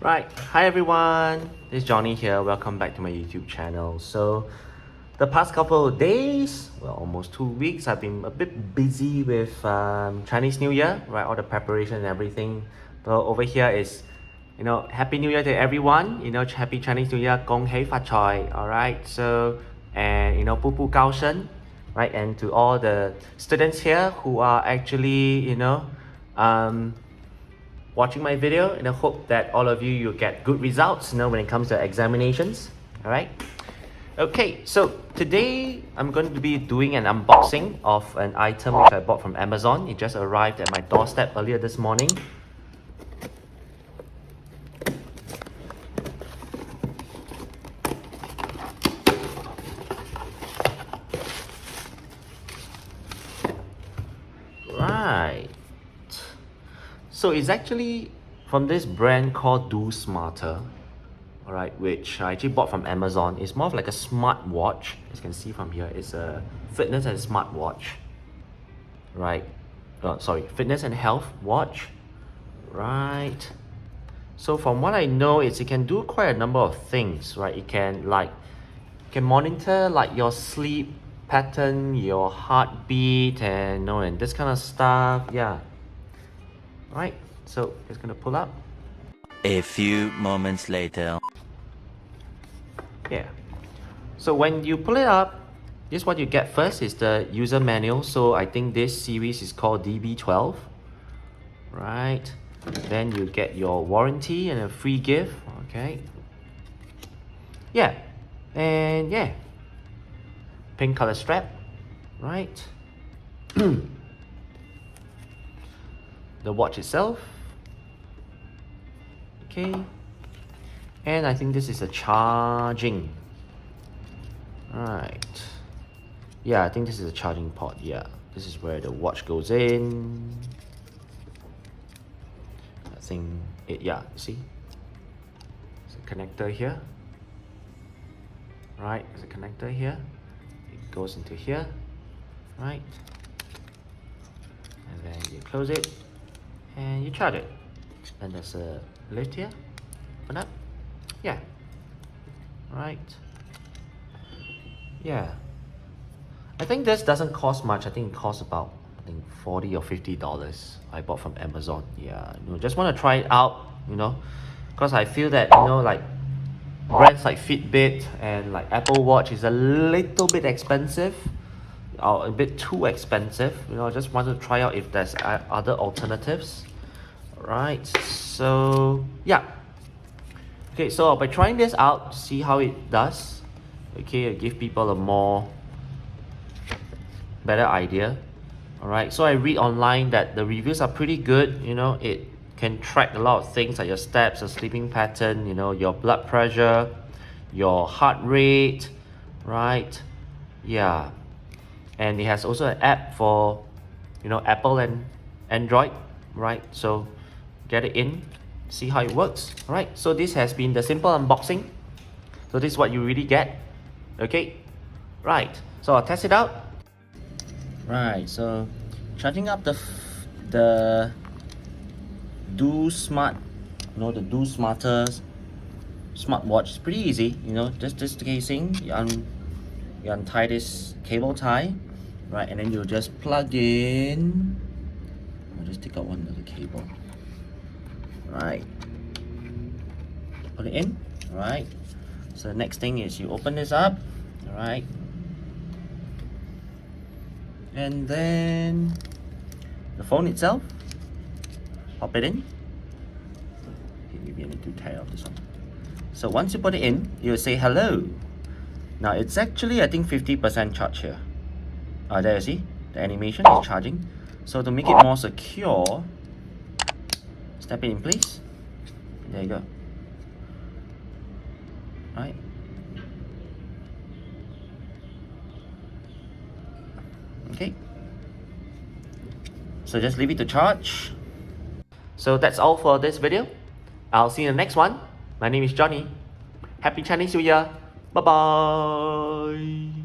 Right, hi everyone, this is Johnny here. Welcome back to my YouTube channel. So the past couple of days, well, almost 2 weeks, I've been a bit busy with Chinese New Year, right? All the preparation and everything. So over here is, Happy New Year to everyone. Happy Chinese New Year, Gong Hei Fa Choi. All right. So and Pu Pu Gao Shen, right? And to all the students here who are actually, watching my video, and I hope that all of you get good results, when it comes to examinations. All right. Okay, so today I'm going to be doing an unboxing of an item which I bought from Amazon. It just arrived at my doorstep earlier this morning. Right. So it's actually from this brand called DoSmarter. Alright, which I actually bought from Amazon. It's more of like a smart watch. As you can see from here, it's a fitness and smart watch. Right. Fitness and health watch. Right. So from what I know, it can do quite a number of things, right? It can monitor like your sleep pattern, your heartbeat, and and this kind of stuff. Yeah. Right. So it's gonna pull up. A few moments later. Yeah. So when you pull it up, this is what you get first is the user manual. So I think this series is called DB12. Right. Then you get your warranty and a free gift. Okay. Yeah. And yeah. Pink color strap. Right. The watch itself. Okay. And I think this is a charging. Right. Yeah, I think this is a charging port. Yeah. This is where the watch goes in. I think see? There's a connector here. Right, there's a connector here. It goes into here. Right. And then you close it and you charge it. And there's a lift here. Open up. Yeah. Right. Yeah. I think this doesn't cost much. I think it costs about $40 or $50. I bought from Amazon. Yeah. Just want to try it out, because I feel that, like brands like Fitbit and like Apple Watch is a little bit expensive. Or a bit too expensive. I just want to try out if there's other alternatives. Right. So yeah. Okay, so by trying this out, see how it does. Okay, I give people a better idea. Alright, so I read online that the reviews are pretty good. It can track a lot of things like your steps, your sleeping pattern, your blood pressure, your heart rate, right? Yeah. And it has also an app for, Apple and Android, right? So get it in, see how it works. All right, so this has been the simple unboxing. So this is what you really get. Okay, right, so I'll test it out. Right, so charging up the DoSmart, the DoSmarter smartwatch is pretty easy. Just this casing, you untie this cable tie, right, and then you just plug in. I'll just take out one of the cable. Right, put it in. Right, so the next thing is you open this up. All right, and then the phone itself, pop it in. Okay, maybe I need to tie off this one. So once you put it in, you'll say hello. Now it's actually I think 50% charge here. There you see the animation is charging. So to make it more secure, step it in place. There you go. Right. Okay. So just leave it to charge. So that's all for this video. I'll see you in the next one. My name is Johnny. Happy Chinese New Year. Bye bye.